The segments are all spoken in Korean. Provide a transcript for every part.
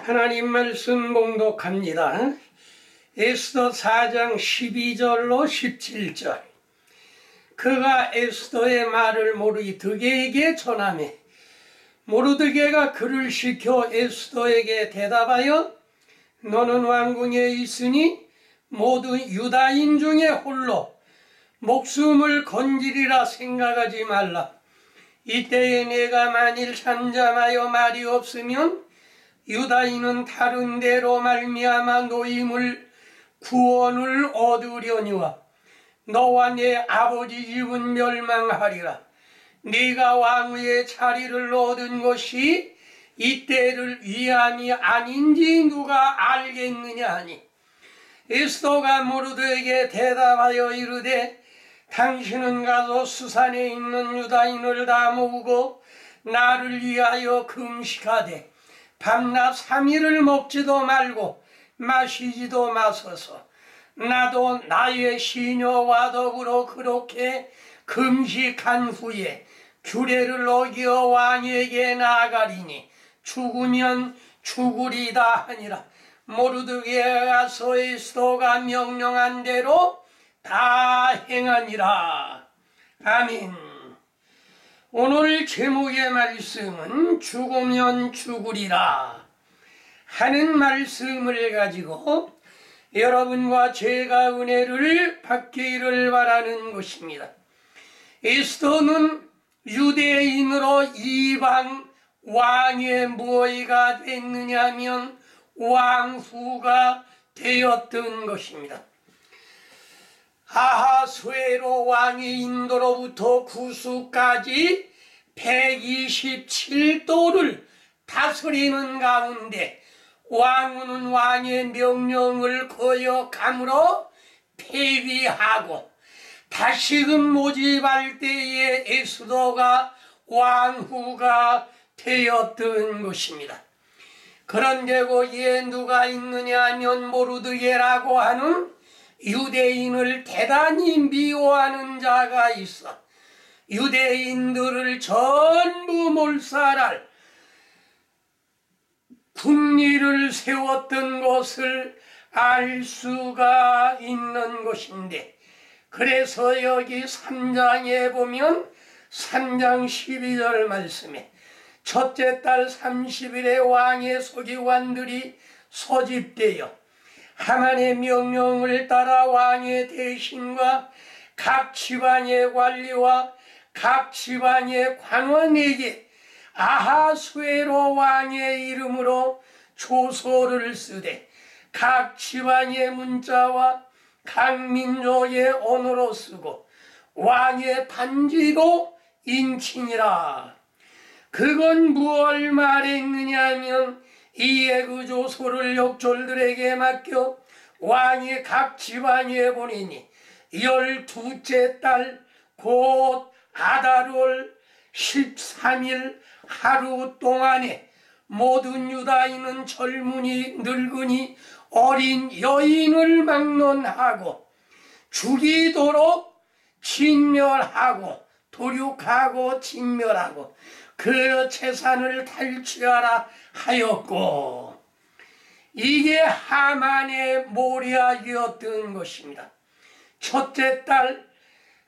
하나님 말씀 봉독합니다. 에스더 4장 12절로 17절. 그가 에스더의 말을 모르드게에게 전하며 모르드게가 그를 시켜 에스더에게 대답하여 너는 왕궁에 있으니 모두 유다인 중에 홀로 목숨을 건지리라 생각하지 말라. 이때에 내가 만일 잠잠하여 말이 없으면 유다인은 다른 데로 말미암아 노임을 구원을 얻으려니와 너와 내 아버지 집은 멸망하리라. 네가 왕위의 자리를 얻은 것이 이때를 위함이 아닌지 누가 알겠느냐 하니 에스더가 모르드에게 대답하여 이르되 당신은 가서 수산에 있는 유다인을 다 모으고 나를 위하여 금식하되 밤낮 3일을 먹지도 말고 마시지도 마소서. 나도 나의 시녀와 더불어 그렇게 금식한 후에 규례를 어기어 왕에게 나아가리니 죽으면 죽으리다 하니라. 모르드게가 가서 에스더가 명령한 대로 다 행하니라. 아멘. 오늘 제목의 말씀은 죽으면 죽으리라 하는 말씀을 가지고 여러분과 제가 은혜를 받기를 바라는 것입니다. 에스더는 유대인으로 이방 왕의 무엇이가 됐느냐면 왕후가 되었던 것입니다. 아하수에로 왕의 인도로부터 구수까지 127도를 다스리는 가운데 왕후는 왕의 명령을 거역함으로 폐위하고 다시금 모집할 때에 에스더가 왕후가 되었던 것입니다. 그런데 거기에 누가 있느냐 하면 모르드게라고 하는 유대인을 대단히 미워하는 자가 있어 유대인들을 전부 몰살할 국리를 세웠던 것을 알 수가 있는 것인데, 그래서 여기 3장에 보면 3장 12절 말씀에 첫째 달 30일에 왕의 서기관들이 소집되어 하만의 명령을 따라 왕의 대신과 각 지방의 관리와 각 지방의 관원에게 아하수에로 왕의 이름으로 조서를 쓰되 각 지방의 문자와 각 민족의 언어로 쓰고 왕의 반지로 인칭이라. 그건 무엇을 말했느냐 하면 이에 그 조서를 역졸들에게 맡겨 왕이 각 지방에 보내니 12째 달 곧 아달월 13일 하루 동안에 모든 유다인은 젊은이 늙은이 어린 여인을 막론하고 죽이도록 진멸하고 도륙하고 진멸하고 그 재산을 탈취하라 하였고, 이게 하만의 모략이었던 것입니다. 첫째 달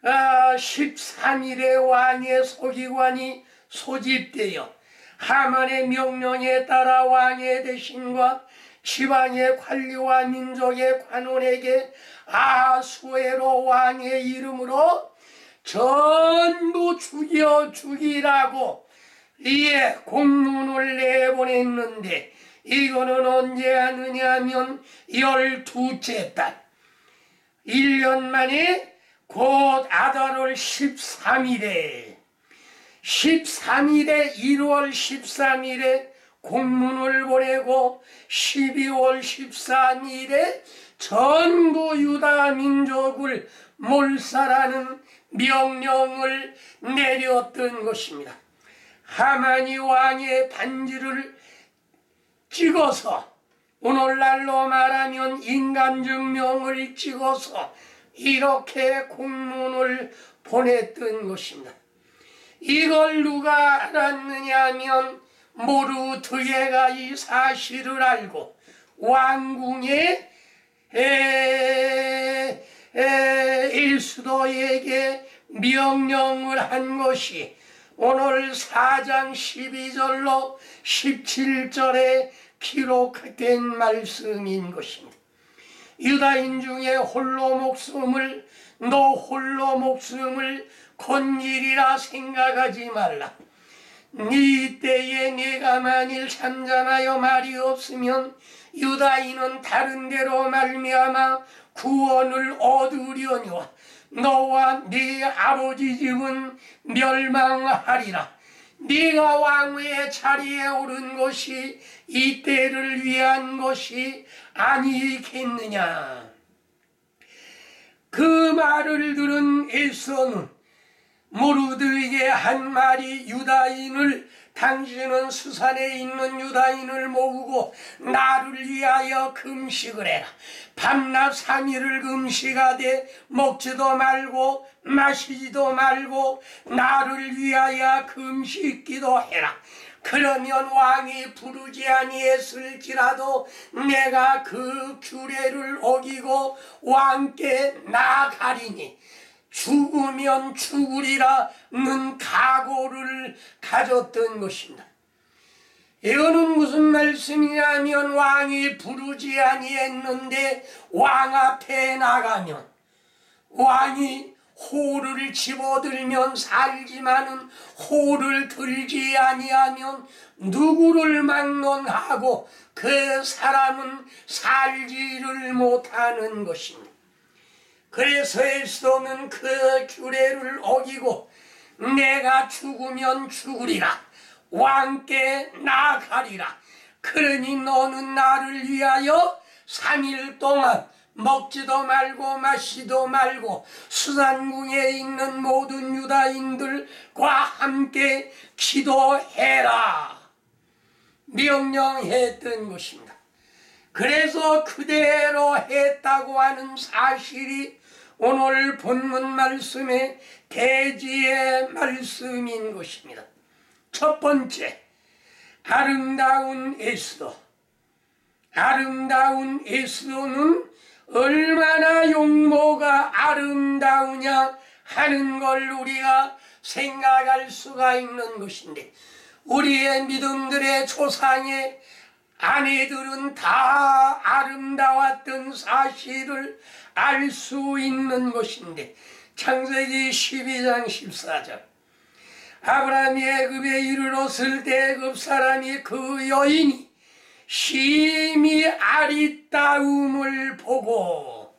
13일에 왕의 서기관이 소집되어 하만의 명령에 따라 왕의 대신과 지방의 관리와 민족의 관원에게 아하수에로 왕의 이름으로 전부 죽이라고 이에 공문을 내보냈는데, 이거는 언제 하느냐 하면 12째 달 1년 만에 곧 아달월 13일에 1월 13일에 공문을 보내고 12월 13일에 전부 유다 민족을 몰살하는 명령을 내렸던 것입니다. 하만이 왕의 반지를 찍어서, 오늘날로 말하면 인감증명을 찍어서 이렇게 공문을 보냈던 것입니다. 이걸 누가 알았느냐 하면 모르드게가 이 사실을 알고 왕궁의 에스더에게 명령을 한 것이 오늘 4장 12절로 17절에 기록된 말씀인 것입니다. 유다인 중에 너 홀로 목숨을 건일이라 생각하지 말라. 네 때에 네가 만일 잠잠하여 말이 없으면 유다인은 다른 데로 말미암아 구원을 얻으려니와 너와 네 아버지 집은 멸망하리라. 네가 왕의 자리에 오른 것이 이 때를 위한 것이 아니겠느냐. 그 말을 들은 에스더는 모르드게의 한 말이 유다인을 당신은 수산에 있는 유다인을 모으고 나를 위하여 금식을 해라. 밤낮 3일을 금식하되 먹지도 말고 마시지도 말고 나를 위하여 금식기도 해라. 그러면 왕이 부르지 아니했을지라도 내가 그 규례를 어기고 왕께 나아가리니 죽으면 죽으리라는 각오를 가졌던 것입니다. 이거는 무슨 말씀이냐면 왕이 부르지 아니했는데 왕 앞에 나가면 왕이 호를 집어들면 살지만은 호를 들지 아니하면 누구를 막론하고 그 사람은 살지를 못하는 것입니다. 그래서 에스더는 그 규례를 어기고 내가 죽으면 죽으리라. 왕께 나아가리라. 그러니 너는 나를 위하여 3일 동안 먹지도 말고 마시도 말고 수산궁에 있는 모든 유다인들과 함께 기도해라. 명령했던 것입니다. 그래서 그대로 했다고 하는 사실이 오늘 본문 말씀의 대지의 말씀인 것입니다. 첫 번째, 아름다운 에스더. 아름다운 에스더는 얼마나 용모가 아름다우냐 하는 걸 우리가 생각할 수가 있는 것인데, 우리의 믿음들의 조상의 아내들은 다 아름다웠던 사실을 알 수 있는 것인데, 창세기 12장 14절 아브라함이 애굽에 이르렀을 때 애굽 사람이 그 여인이 심히 아리따움을 보고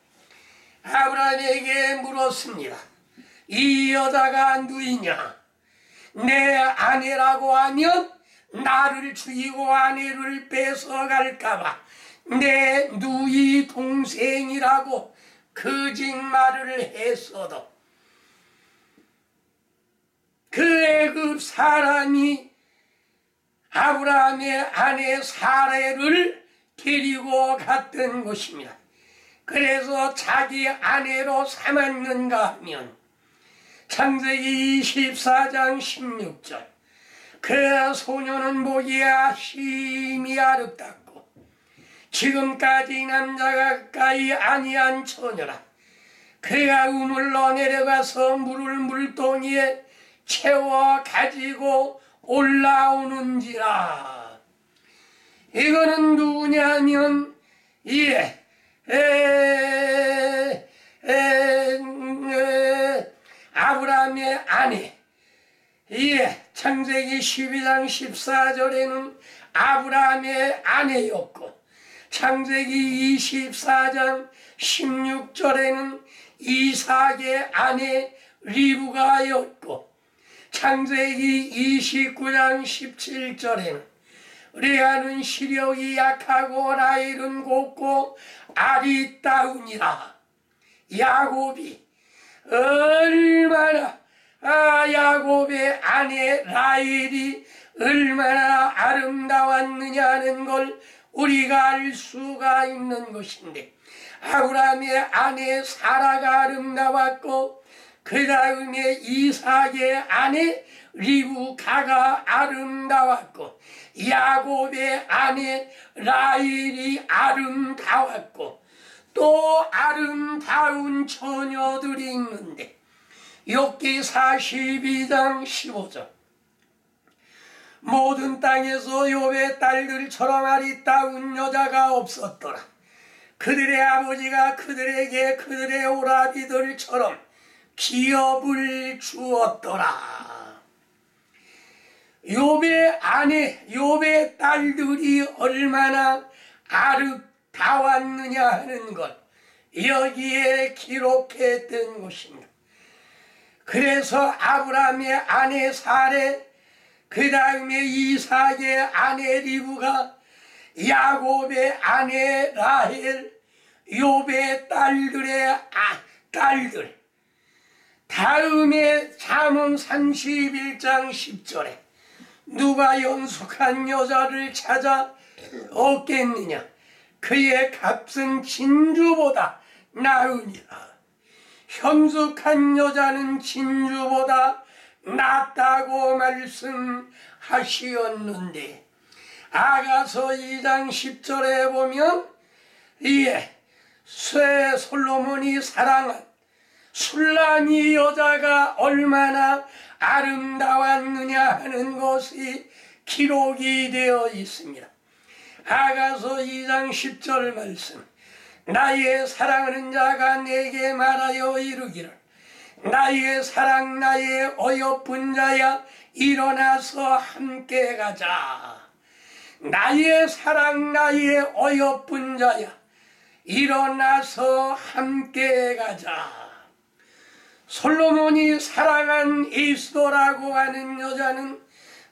아브라함에게 물었습니다. 이 여자가 누이냐? 내 아내라고 하면 나를 죽이고 아내를 뺏어갈까봐 내 누이 동생이라고 거짓말을 했어도 그 애굽 사람이 아브라함의 아내 사레를 데리고 갔던 것입니다. 그래서 자기 아내로 삼았는가 하면 창세기 24장 16절 그 소녀는 보기에 심히 아름답고 지금까지 남자가 가까이 아니한 처녀라. 그가 우물러 내려가서 물을 물동이에 채워 가지고 올라오는지라. 이거는 누구냐면 아브라함의 아내. 창세기 12장 14절에는 아브라함의 아내였고 창세기 24장 16절에는 이삭의 아내 리브가였고 창세기 29장 17절에는 레아는 시력이 약하고 라헬은 곱고 아리따우니라. 야곱이 얼마나 야곱의 아내 라헬이 얼마나 아름다웠느냐는 걸 우리가 알 수가 있는 것인데, 아브라함의 아내 사라가 아름다웠고 그 다음에 이삭의 아내 리브가가 아름다웠고 야곱의 아내 라헬이 아름다웠고 또 아름다운 처녀들이 있는데 욥기 42장 15절 모든 땅에서 욥의 딸들처럼 아리따운 여자가 없었더라. 그들의 아버지가 그들에게 그들의 오라비들처럼 기업을 주었더라. 욥의 아내, 욥의 딸들이 얼마나 아름다웠느냐 하는 것 여기에 기록했던 것입니다. 그래서 아브라함의 아내 사레, 그 다음에 이삭의 아내 리브가, 야곱의 아내 라헬, 욥의 딸들의 딸들, 다음에 잠언 31장 10절에 누가 연숙한 여자를 찾아 얻겠느냐, 그의 값은 진주보다 나으니라. 현숙한 여자는 진주보다 낫다고 말씀하시었는데, 아가서 2장 10절에 보면 솔로몬이 사랑한 술람이 여자가 얼마나 아름다웠느냐 하는 것이 기록이 되어 있습니다. 아가서 2장 10절 말씀, 나의 사랑하는 자가 내게 말하여 이르기를, 나의 사랑 나의 어여쁜 자야 일어나서 함께 가자. 나의 사랑 나의 어여쁜 자야 일어나서 함께 가자. 솔로몬이 사랑한 에스더라고 하는 여자는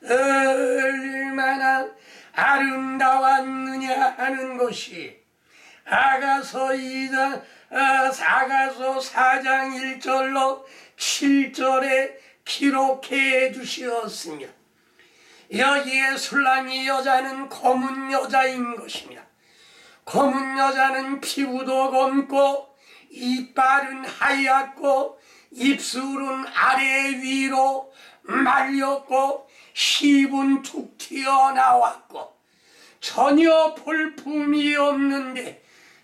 얼마나 아름다웠느냐 하는 것이 아가서 4장 1절로 7절에 기록해 주셨습니다. 여기에 술랑이 여자는 검은 여자인 것입니다. 검은 여자는 피부도 검고 이빨은 하얗고 입술은 아래 위로 말렸고 십은 툭 튀어나왔고 전혀 볼품이 없는데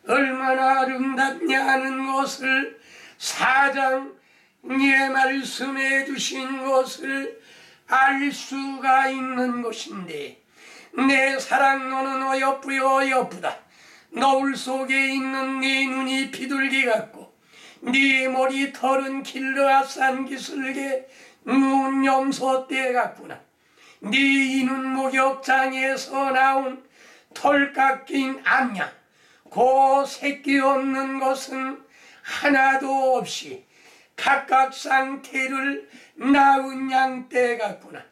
얼마나 아름답냐 하는 것을 사장에 말씀해 주신 것을 알 수가 있는 것인데, 내 사랑 너는 어여쁘다. 너울 속에 있는 네 눈이 비둘기 같고 네 머리털은 길르앗산 기슭의 눈 염소떼 같구나. 네 이는 목욕장에서 나온 털 깎인 암양, 그 새끼 없는 것은 하나도 없이 각각 상태를 낳은 양떼 같구나.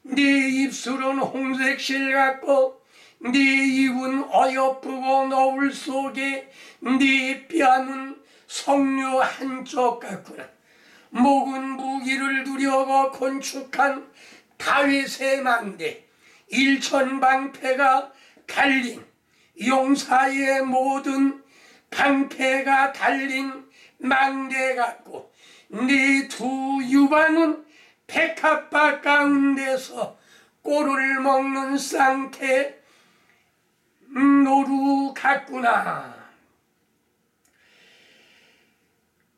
네 입술은 홍색 실 같고 네 입은 어여쁘고 너울 속에 네 뺨은 석류 한쪽 같구나. 목은 무기를 두려고 건축한 다윗의 망대, 일천방패가 달린 용사의 모든 방패가 달린 망대 같고 네 두 유방은 백합밭 가운데서 꼴을 먹는 쌍태 노루 같구나.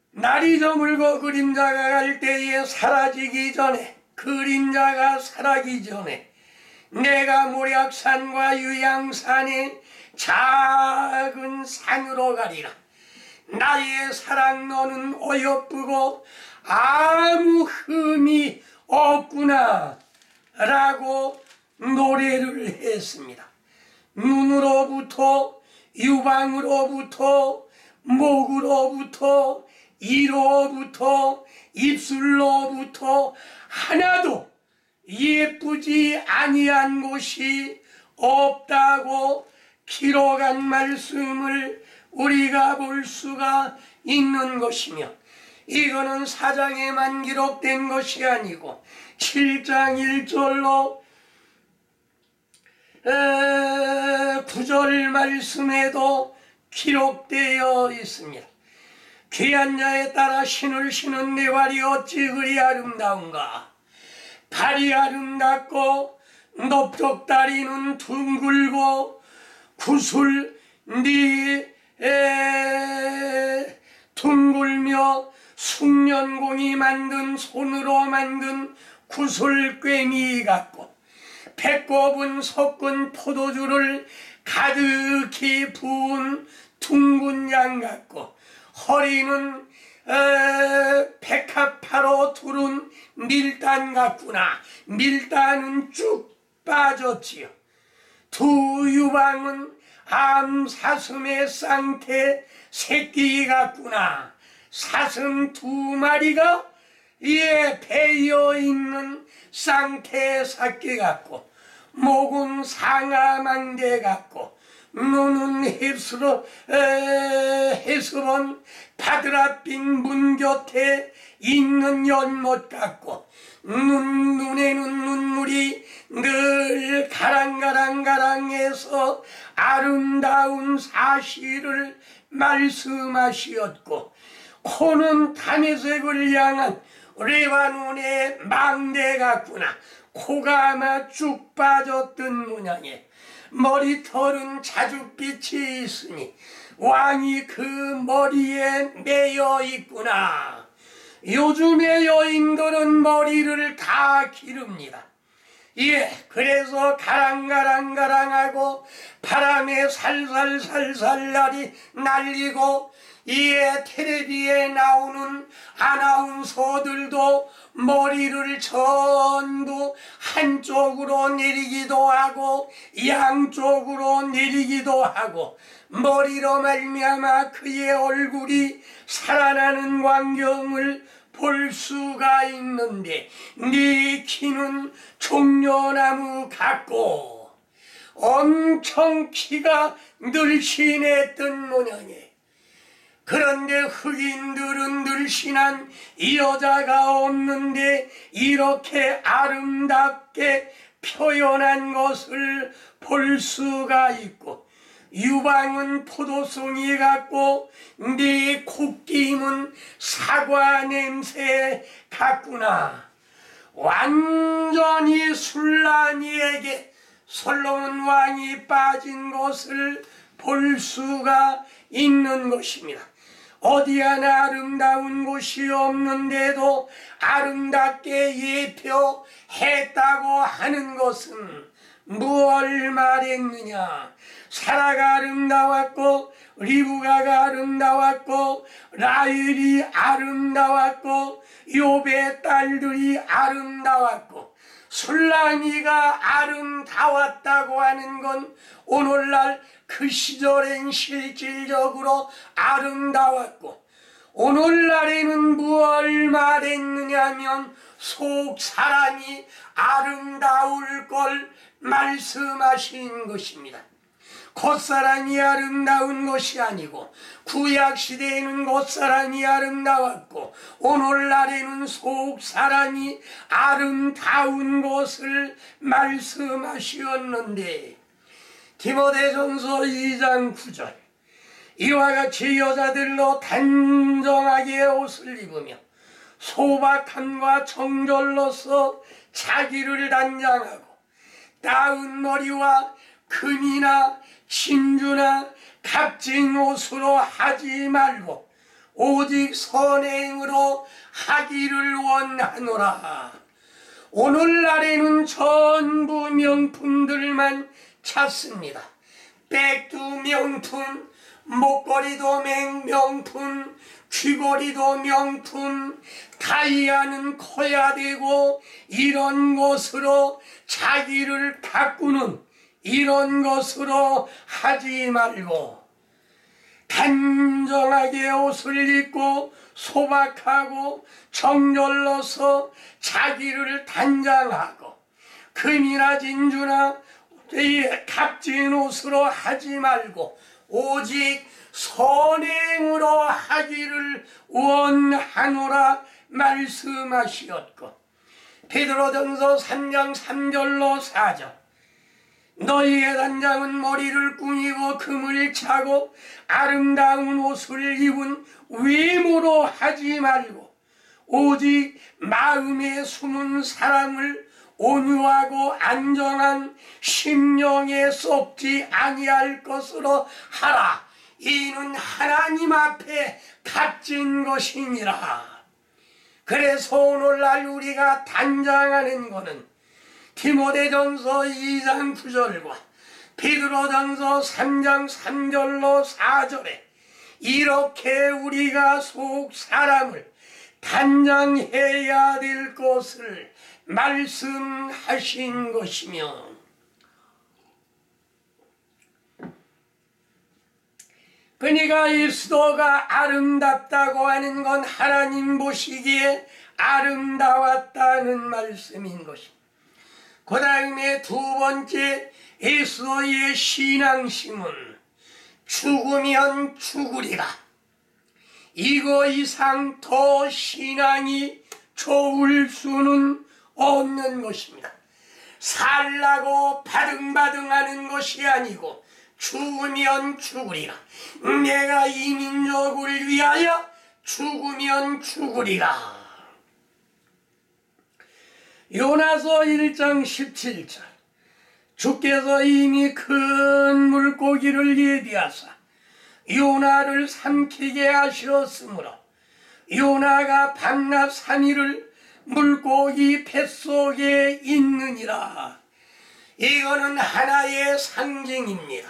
날이 저물고 그림자가 갈 때에 사라지기 전에, 그림자가 사라지기 전에 내가 모략산과 유양산의 작은 산으로 가리라. 나의 사랑 너는 어여쁘고 아무 흠이 없구나 라고 노래를 했습니다. 눈으로부터, 유방으로부터, 목으로부터, 이로부터, 입술로부터 하나도 예쁘지 아니한 곳이 없다고 기록한 말씀을 우리가 볼 수가 있는 것이며, 이거는 사장에만 기록된 것이 아니고 7장 1절로 9절 말씀에도 기록되어 있습니다. 귀한 자에 따라 신을 신은 내 발이 어찌 그리 아름다운가. 발이 아름답고 넓적다리는 둥글고 구슬 둥글며 숙련공이 만든 손으로 만든 구슬꿰미 같고 배꼽은 섞은 포도주를 가득히 부은 둥근 양 같고 허리는 백합화로 두른 밀단 같구나. 밀단은 쭉 빠졌지요. 두 유방은 암사슴의 쌍태 새끼 같구나. 사슴 두 마리가 배어 있는 쌍태 새끼 같고 목은 상아망대 같고 눈은 해수런 바드라빛 문 곁에 있는 연못 같고 눈에는 눈물이 늘 가랑가랑가랑해서 아름다운 사실을 말씀하시었고 코는 담의색을 향한 레바논의 망대 같구나. 코가 아마 쭉 빠졌던 모양에 머리털은 자줏빛이 있으니 왕이 그 머리에 매여 있구나. 요즘의 여인들은 머리를 다 기릅니다. 그래서 가랑가랑가랑하고 바람에 살살살살 날리고 텔레비에 나오는 아나운서들도 머리를 전부 한쪽으로 내리기도 하고 양쪽으로 내리기도 하고 머리로 말미암아 그의 얼굴이 살아나는 광경을 볼 수가 있는데 네 키는 종려나무 같고 엄청 키가 늘씬했던 모양에 그런데 흑인들은 늘씬한 이 여자가 없는데 이렇게 아름답게 표현한 것을 볼 수가 있고 유방은 포도송이 같고 네 콧김은 사과 냄새 같구나. 완전히 술란이에게 솔로몬 왕이 빠진 것을 볼 수가 있는 것입니다. 어디 하나 아름다운 곳이 없는데도 아름답게 예표했다고 하는 것은 무엇을 말했느냐. 사라가 아름다웠고 리브가가 아름다웠고 라헬이 아름다웠고 욥의 딸들이 아름다웠고 술랑이가 아름다웠다고 하는 건 오늘날 그 시절엔 실질적으로 아름다웠고 오늘날에는 무엇을 말했느냐면 속 사람이 아름다울 걸 말씀하신 것입니다. 겉사람이 아름다운 것이 아니고 구약시대에는 겉사람이 아름다웠고 오늘날에는 속사람이 아름다운 것을 말씀하시었는데 디모데전서 2장 9절 이와 같이 여자들로 단정하게 옷을 입으며 소박함과 정절로서 자기를 단장하고 따은 머리와 금이나 진주나 값진 옷으로 하지 말고 오직 선행으로 하기를 원하노라. 오늘날에는 전부 명품들만 찾습니다. 백도 명품, 목걸이도 명품, 귀걸이도 명품, 다이아는 커야 되고 이런 것으로 자기를 가꾸는 이런 것으로 하지 말고 단정하게 옷을 입고 소박하고 정절로서 자기를 단장하고 금이나 진주나 값진 옷으로 하지 말고 오직 선행으로 하기를 원하노라 말씀하시었고 베드로전서 3장 3절로 4절 너희의 단장은 머리를 꾸미고 금을 차고 아름다운 옷을 입은 외모로 하지 말고 오직 마음에 숨은 사랑을 온유하고 안정한 심령에 썩지 아니할 것으로 하라. 이는 하나님 앞에 값진 것이니라. 그래서 오늘날 우리가 단장하는 것은 디모데전서 2장 9절과 베드로전서 3장 3절로 4절에 이렇게 우리가 속 사람을 단장해야 될 것을 말씀하신 것이며, 그러니까 그리스도가 아름답다고 하는 건 하나님 보시기에 아름다웠다는 말씀인 것입니다. 그 다음에 두 번째, 그리스도의 신앙심은 죽으면 죽으리라. 이거 이상 더 신앙이 좋을 수는 없는 것입니다. 살라고 바등바등하는 것이 아니고 죽으면 죽으리라. 내가 이 민족을 위하여 죽으면 죽으리라. 요나서 1장 17절, 주께서 이미 큰 물고기를 예비하사 요나를 삼키게 하셨으므로 요나가 밤낮 3일을 물고기 뱃속에 있느니라. 이거는 하나의 상징입니다.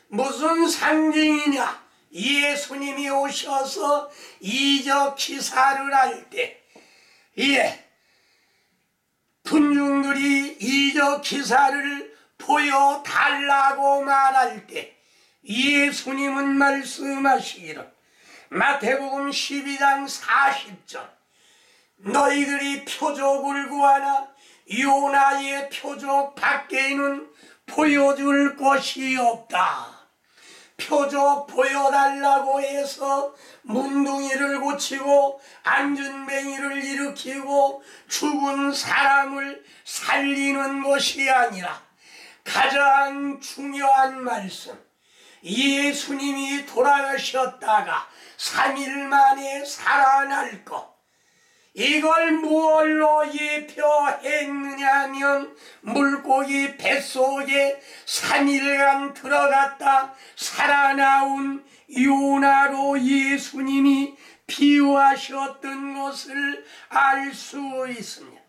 무슨 상징이냐? 예수님이 오셔서 이적 기사를 할 때, 군중들이 이적 기사를 보여달라고 말할 때 예수님은 말씀하시기를, 마태복음 12장 40절, 너희들이 표적을 구하나 요나의 표적 밖에는 보여줄 것이 없다. 표적 보여달라고 해서 문둥이를 고치고 안전뱅이를 일으키고 죽은 사람을 살리는 것이 아니라 가장 중요한 말씀, 예수님이 돌아가셨다가 3일 만에 살아날 것, 이걸 무엇로 예표했느냐 하면 물고기 뱃속에 3일간 들어갔다 살아나온 요나로 예수님이 비유하셨던 것을 알 수 있습니다.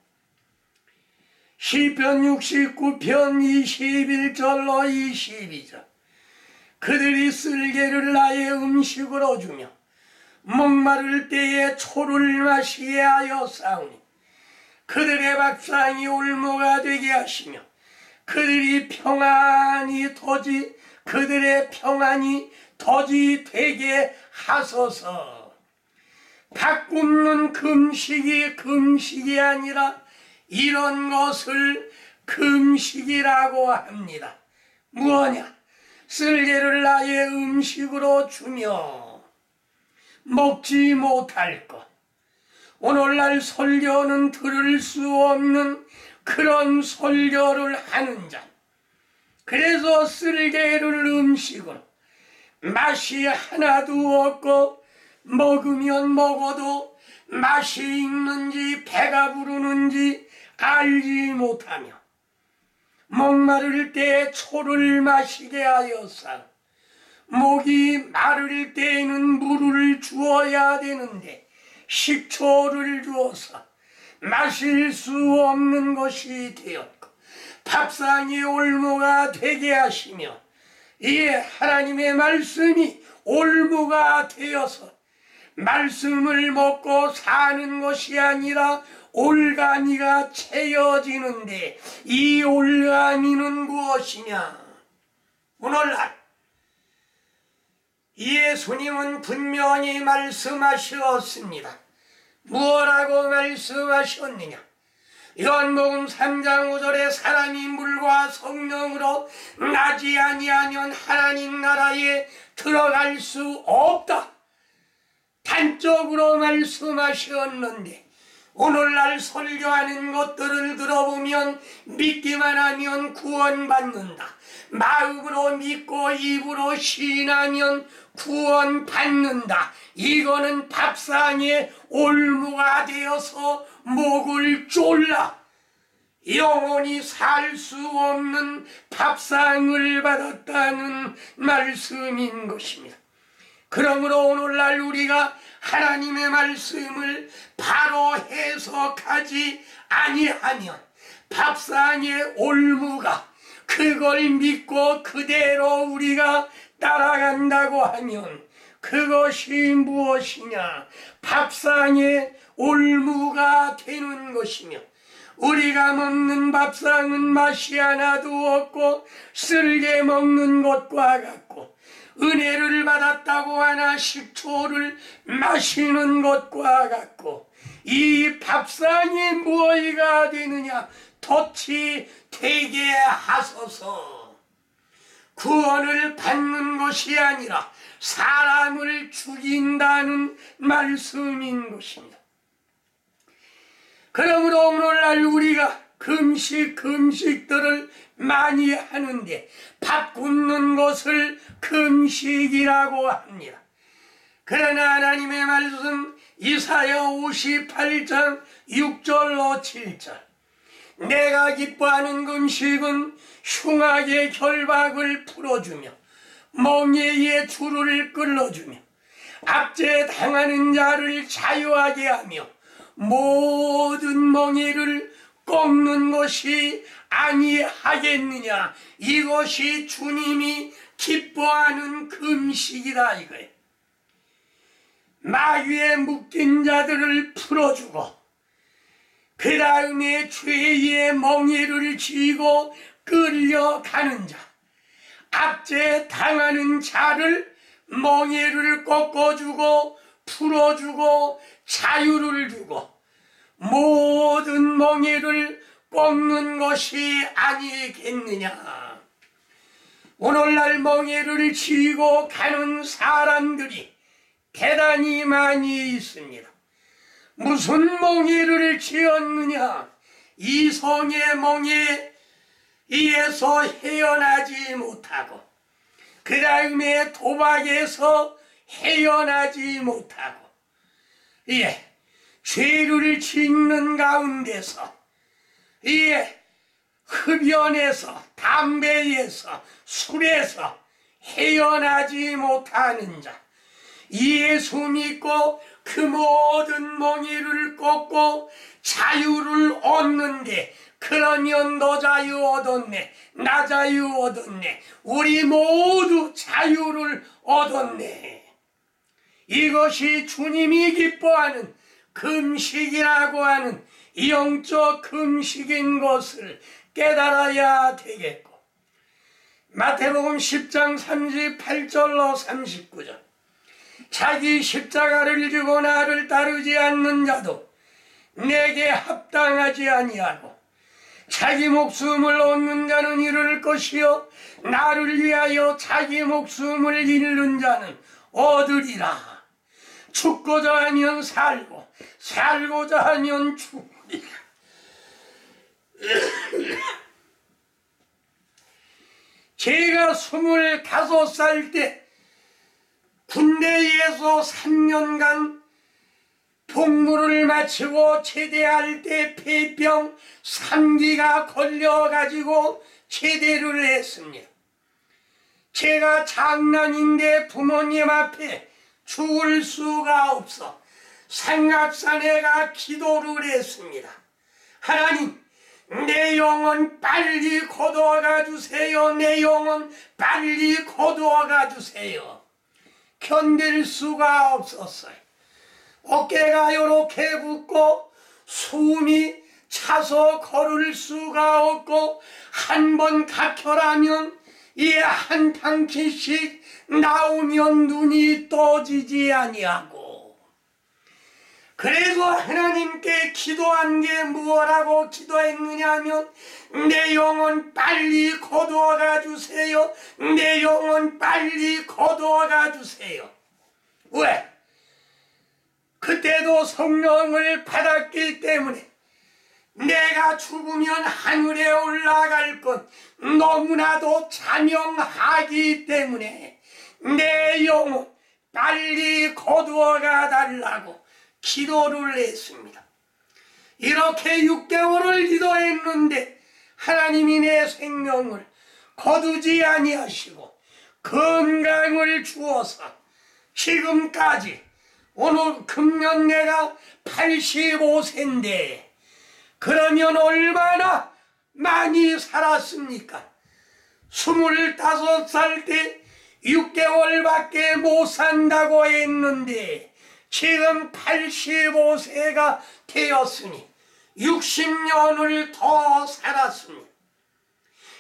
시편 69편 21절로 22절, 그들이 쓸개를 나의 음식으로 주며 목마를 때에 초를 마시게 하여 싸우니 그들의 밥상이 올무가 되게 하시며 그들의 평안이 덫이 되게 하소서. 밥 굽는 금식이 아니라 이런 것을 금식이라고 합니다. 무엇냐? 쓸개를 나의 음식으로 주며 먹지 못할 것. 오늘날 설교는 들을 수 없는 그런 설교를 하는 자, 그래서 쓸개를 음식으로 맛이 하나도 없고 먹으면 먹어도 맛이 있는지 배가 부르는지 알지 못하며 목마를 때 초를 마시게 하였사. 목이 마를 때에는 물을 주어야 되는데 식초를 주어서 마실 수 없는 것이 되었고 밥상이 올무가 되게 하시며, 이에 하나님의 말씀이 올무가 되어서 말씀을 먹고 사는 것이 아니라 올가미가 채워지는데, 이 올가미는 무엇이냐? 오늘날 예수님은 분명히 말씀하셨습니다. 무엇라고 말씀하셨느냐? 요한복음 3장 5절에 사람이 물과 성령으로 나지 아니하면 하나님 나라에 들어갈 수 없다. 단적으로 말씀하셨는데, 오늘날 설교하는 것들을 들어보면 믿기만 하면 구원받는다, 마음으로 믿고 입으로 시인하면 구원받는다, 이거는 밥상에 올무가 되어서 목을 졸라, 영원히 살 수 없는 밥상을 받았다는 말씀인 것입니다. 그러므로 오늘날 우리가 하나님의 말씀을 바로 해석하지 아니하면 밥상의 올무가 그걸 믿고 그대로 우리가 따라간다고 하면 그것이 무엇이냐? 밥상의 올무가 되는 것이며 우리가 먹는 밥상은 맛이 하나도 없고 쓸게 먹는 것과 같고 은혜를 받았다고 하나 식초를 마시는 것과 같고 이 밥상이 무엇이가 되느냐? 덫이 되게 하소서. 구원을 받는 것이 아니라 사람을 죽인다는 말씀인 것입니다. 그러므로 오늘날 우리가 금식들을 많이 하는데 밥 굶는 것을 금식이라고 합니다. 그러나 하나님의 말씀 이사야 58장 6절로 7절 내가 기뻐하는 금식은 흉악의 결박을 풀어주며 멍에의 줄을 끌어주며 압제 당하는 자를 자유하게 하며 모든 멍에를 꺾는 것이 아니하겠느냐. 이것이 주님이 기뻐하는 금식이다 이거예요. 마귀에 묶인 자들을 풀어주고 그 다음에 죄의 멍에를 쥐고 끌려가는 자, 압제 당하는 자를 멍에를 꺾어주고 풀어주고 자유를 주고 모든 멍에를 꺾는 것이 아니겠느냐. 오늘날 멍에를 쥐고 가는 사람들이 대단히 많이 있습니다. 무슨 멍에를 쥐었느냐? 이성의 멍에에서 헤어나지 못하고 그 다음에 도박에서 헤어나지 못하고 죄를 짓는 가운데서 흡연에서 담배에서 술에서 헤어나지 못하는 자, 예수 믿고 그 모든 멍에를 꺾고 자유를 얻는데 그러면 너 자유 얻었네, 나 자유 얻었네, 우리 모두 자유를 얻었네. 이것이 주님이 기뻐하는 금식이라고 하는 영적 금식인 것을 깨달아야 되겠고, 마태복음 10장 38절로 39절 자기 십자가를 지고 나를 따르지 않는 자도 내게 합당하지 아니하고 자기 목숨을 얻는 자는 잃을 것이요 나를 위하여 자기 목숨을 잃는 자는 얻으리라. 죽고자 하면 살고 살고자 하면 죽으리라. 제가 25살 때 군대에서 3년간 복무를 마치고 제대할 때 폐병 3기가 걸려가지고 제대를 했습니다. 제가 장난인데 부모님 앞에 죽을 수가 없어 삼각산에가 기도를 했습니다. 하나님, 내 영혼 빨리 거두어가 주세요. 내 영혼 빨리 거두어가 주세요. 견딜 수가 없었어요. 어깨가 이렇게 붓고 숨이 차서 걸을 수가 없고 한 번 각혈하면 이 한 방키씩 나오면 눈이 떠지지 아니하고, 그래서 하나님께 기도한 게 무엇라고 기도했느냐 하면 내 영혼 빨리 거두어가 주세요. 내 영혼 빨리 거두어가 주세요. 왜? 그때도 성령을 받았기 때문에 내가 죽으면 하늘에 올라갈 것 너무나도 자명하기 때문에 내 영혼 빨리 거두어가 달라고 기도를 했습니다. 이렇게 6개월을 기도했는데 하나님이 내 생명을 거두지 아니하시고 건강을 주어서 지금까지 오늘 금년 내가 85세인데 그러면 얼마나 많이 살았습니까? 25살 때 6개월밖에 못 산다고 했는데 지금 85세가 되었으니 60년을 더 살았습니다.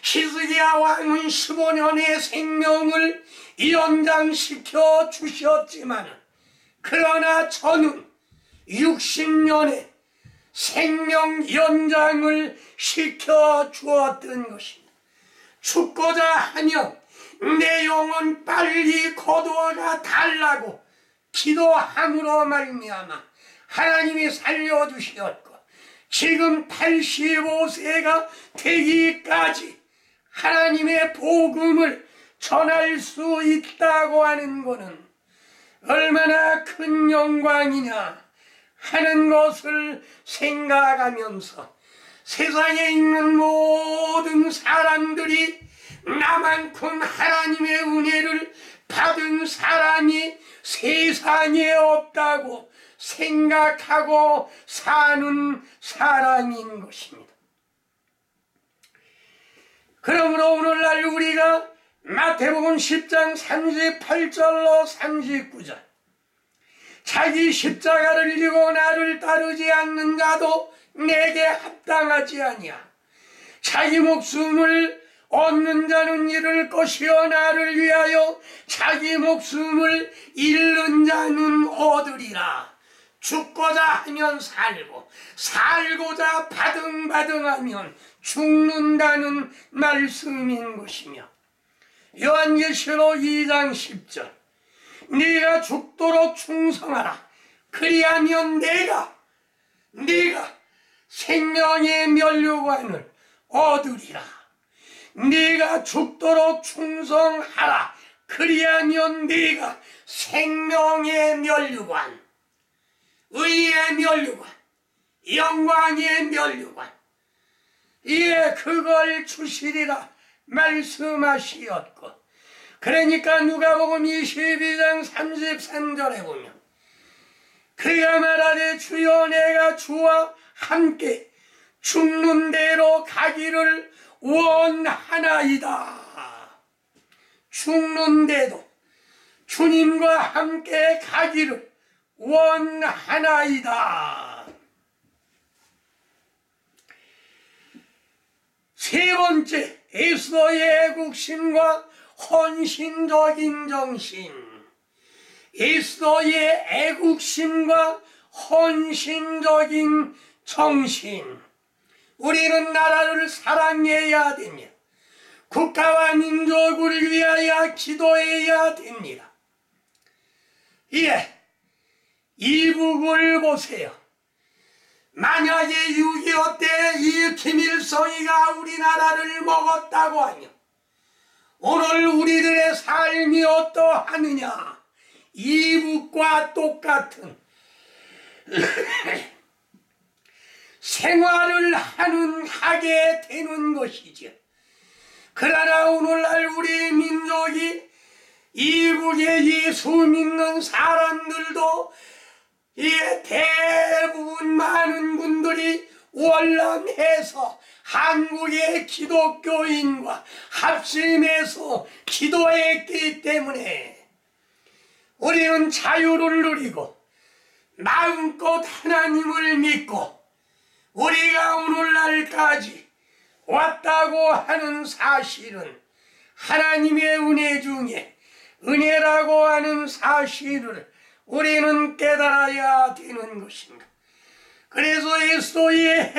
히스기야 왕은 15년의 생명을 연장시켜 주셨지만 그러나 저는 60년의 생명 연장을 시켜 주었던 것입니다. 죽고자 하면 내 영혼 빨리 거두어가 달라고 기도함으로 말미암아 하나님이 살려주셨고 지금 85세가 되기까지 하나님의 복음을 전할 수 있다고 하는 것은 얼마나 큰 영광이냐 하는 것을 생각하면서 세상에 있는 모든 사람들이 나만큼 하나님의 은혜를 받은 사람이 세상에 없다고 생각하고 사는 사람인 것입니다. 그러므로 오늘날 우리가 마태복음 10장 38절로 39절 자기 십자가를 지고 나를 따르지 않는 자도 내게 합당하지 아니야. 자기 목숨을 얻는 자는 잃을 것이요 나를 위하여 자기 목숨을 잃는 자는 얻으리라. 죽고자 하면 살고 살고자 바등바등하면 죽는다는 말씀인 것이며 요한계시록 2장 10절 네가 죽도록 충성하라. 그리하면 내가 생명의 면류관을 얻으리라. 네가 죽도록 충성하라. 그리하면 네가 생명의 면류관, 의의 면류관, 영광의 면류관, 그걸 주시리라 말씀하시었고 그러니까 누가복음 22장 33절에 보면 그가 말하되 주여 내가 주와 함께 죽는 대로 가기를 원하나이다. 죽는데도 주님과 함께 가기를 원하나이다. 세 번째, 에스더의 애국심과 헌신적인 정신. 에스더의 애국심과 헌신적인 정신. 우리는 나라를 사랑해야 됩니다. 국가와 민족을 위하여 기도해야 됩니다. 이북을 보세요. 만약에 6.25 때 이 김일성이가 우리나라를 먹었다고 하면 오늘 우리들의 삶이 어떠하느냐? 이북과 똑같은 생활을 하게 되는 것이죠. 그러나 오늘날 우리 민족이 이북에 예수 믿는 사람들도 대부분 많은 분들이 월남해서 한국의 기독교인과 합심해서 기도했기 때문에 우리는 자유를 누리고 마음껏 하나님을 믿고 우리가 오늘날까지 왔다고 하는 사실은 하나님의 은혜 중에 은혜라고 하는 사실을 우리는 깨달아야 되는 것입니다. 그래서 에스더의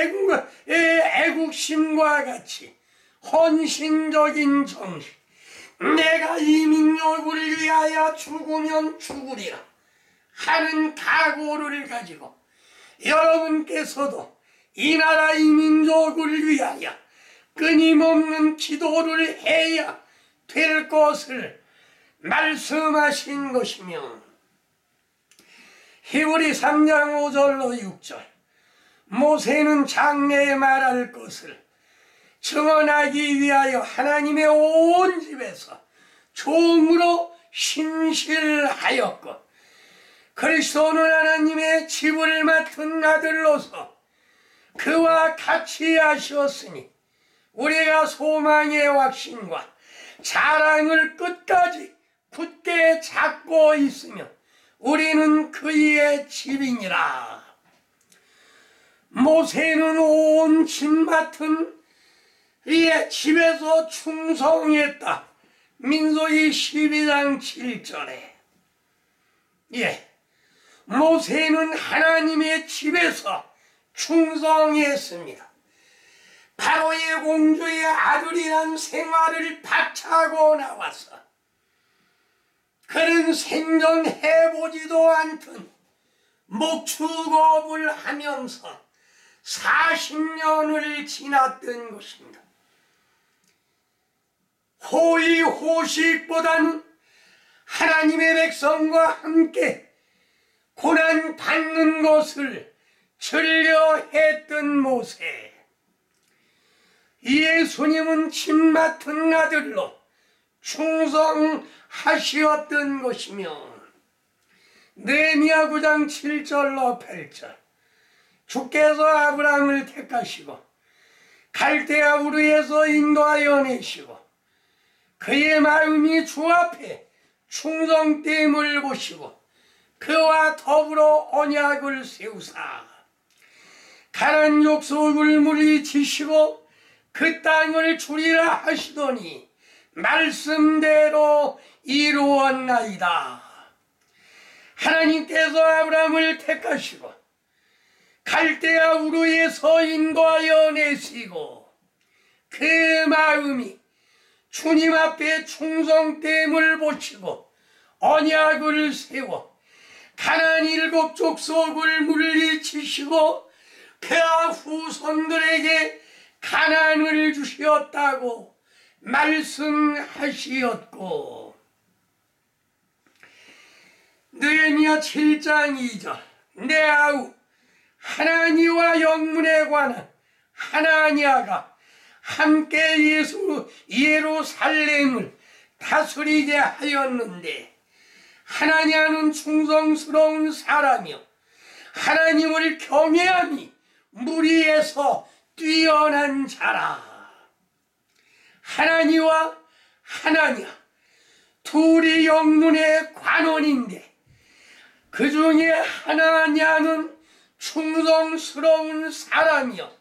애국심과 같이 헌신적인 정신, 내가 이 민족을 위하여 죽으면 죽으리라 하는 각오를 가지고 여러분께서도 이 나라 이 민족을 위하여 끊임없는 기도를 해야 될 것을 말씀하신 것이며 히브리 3장 5절로 6절 모세는 장래에 말할 것을 증언하기 위하여 하나님의 온 집에서 종으로 신실하였고, 그리스도는 하나님의 집을 맡은 아들로서 그와 같이 하셨으니 우리가 소망의 확신과 자랑을 끝까지 굳게 잡고 있으며 우리는 그의 집이니라. 모세는 온 집 맡은 이의 집에서 충성했다. 민수기 12장 7절에. 모세는 하나님의 집에서 충성했습니다. 바로의 공주의 아들이란 생활을 박차고 나와서 그는 생전해보지도 않던 목축업을 하면서 40년을 지났던 것입니다. 호의호식보다는 하나님의 백성과 함께 고난 받는 것을 즐겨했던 모세. 예수님은 집 맡은 아들로 충성하시었던 것이며, 느헤미야 9장 7절로 8절, 주께서 아브라함을 택하시고 갈대아 우르에서 인도하여 내시고 그의 마음이 주 앞에 충성됨을 보시고 그와 더불어 언약을 세우사 가나안 족속을 물리치시고 그 땅을 주리라 하시더니 말씀대로 이루었나이다. 하나님께서 아브라함을 택하시고 갈대아 우르에서 인도하여 내시고 그 마음이 주님 앞에 충성됨을 보시고 언약을 세워 가나안 7 족속을 물리치시고 그의 후손들에게 가나안을 주셨다고 말씀하시었고, 느헤미야 7장 2절, 내 아우 하나니와 영문에 관한 하나니아가 함께 예루살렘을 다스리게 하였는데, 하나니아는 충성스러운 사람이요 하나님을 경외함이 무리에서 뛰어난 자라. 하나니와 하나니아 둘이 영문의 관원인데 그 중에 하나니아는 충성스러운 사람이요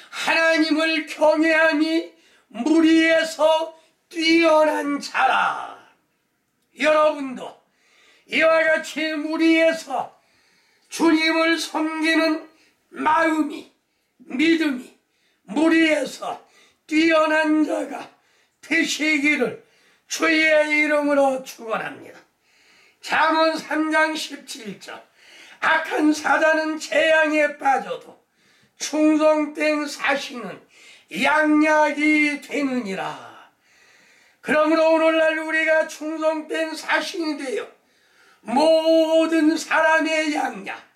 하나님을 경외함이 무리에서 뛰어난 자라. 여러분도 이와 같이 무리에서 주님을 섬기는 마음이, 믿음이 무리에서 뛰어난 자가 되시기를 주의 이름으로 축원합니다. 잠언 3장 17절, 악한 사자는 재앙에 빠져도 충성된 사신은 양약이 되느니라. 그러므로 오늘날 우리가 충성된 사신이 되어 모든 사람의 양약,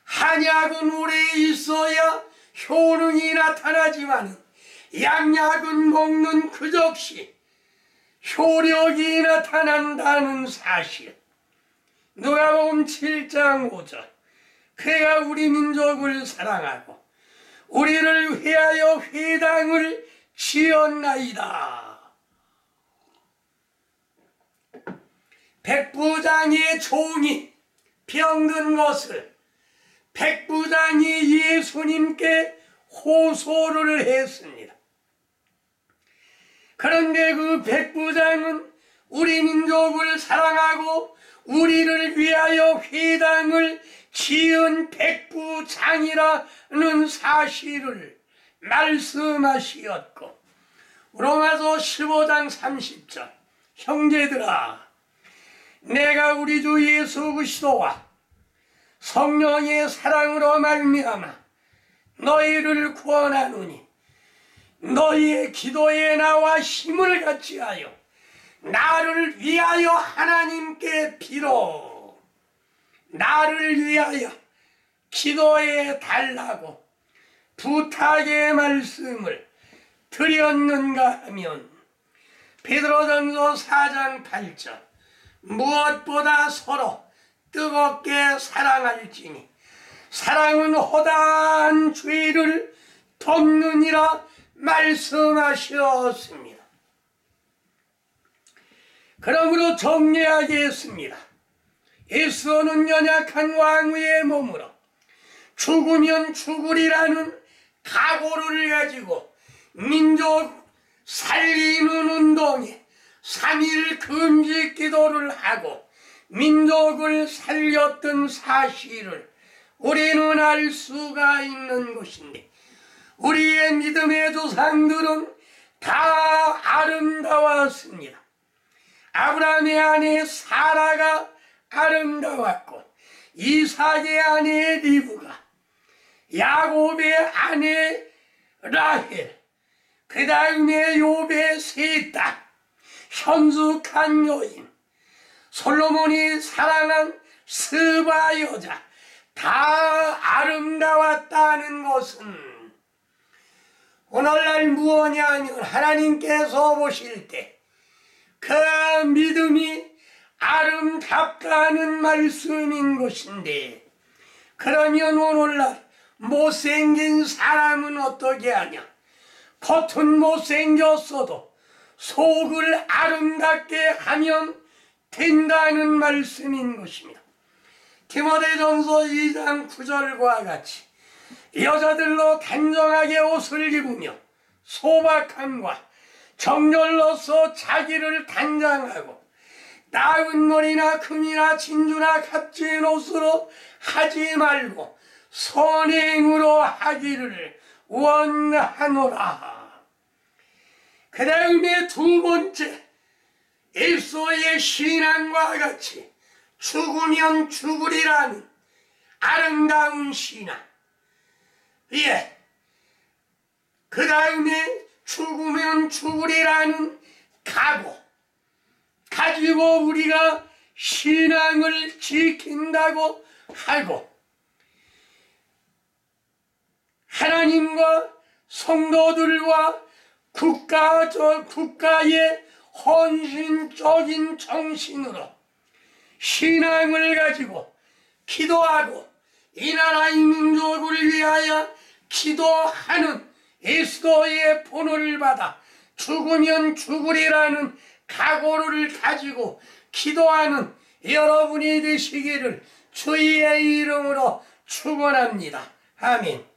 한약은 오래 있어야 효능이 나타나지만 양약은 먹는 그 즉시 효력이 나타난다는 사실. 누가복음 7장 5절, 그가 우리 민족을 사랑하고 우리를 위하여 회당을 지었나이다. 백부장의 종이 병든 것을 백부장이 예수님께 호소를 했습니다. 그런데 그 백부장은 우리 민족을 사랑하고 우리를 위하여 회당을 지은 백부장이라는 사실을 말씀하시었고, 로마서 15장 30절, 형제들아 내가 우리 주 예수 그리스도와 성령의 사랑으로 말미암아 너희를 구원하노니 너희의 기도에 나와 힘을 갖지 하여 나를 위하여 하나님께 빌어. 나를 위하여 기도해 달라고 부탁의 말씀을 드렸는가 하면 베드로전서 4장 8절 무엇보다 서로 뜨겁게 사랑할지니 사랑은 허다한 죄를 덮느니라 말씀하셨습니다. 그러므로 정리하겠습니다. 에스더는 연약한 왕후의 몸으로 죽으면 죽으리라는 각오를 가지고 민족 살리는 운동에 3일 금식 기도를 하고 민족을 살렸던 사실을 우리는 알 수가 있는 것인데, 우리의 믿음의 조상들은 다 아름다웠습니다. 아브라함의 아내 사라가 아름다웠고, 이삭의 아내 리브가, 야곱의 아내 라헬, 그 다음에 욥의 세 딸, 현숙한 여인, 솔로몬이 사랑한 스바 여자, 다 아름다웠다는 것은 오늘날 무엇이냐면 하나님께서 보실 때 그 믿음이 아름답다는 말씀인 것인데, 그러면 오늘날 못생긴 사람은 어떻게 하냐? 겉은 못생겼어도 속을 아름답게 하면 된다는 말씀인 것입니다. 디모데전서 2장 9절과 같이 여자들로 단정하게 옷을 입으며 소박함과 정열로서 자기를 단장하고 나은 머리나 금이나 진주나 값진 옷으로 하지 말고 선행으로 하기를 원하노라. 그 다음에 두 번째, 에스더의 신앙과 같이 죽으면 죽으리라는 아름다운 신앙. 예. 그 다음에 죽으면 죽으리라는 각오 가지고 우리가 신앙을 지킨다고 하고, 하나님과 성도들과 국가의 헌신적인 정신으로 신앙을 가지고 기도하고 이 나라의 민족을 위하여 기도하는 에스더의 본을 받아 죽으면 죽으리라는 각오를 가지고 기도하는 여러분이 되시기를 주의 이름으로 축원합니다. 아멘.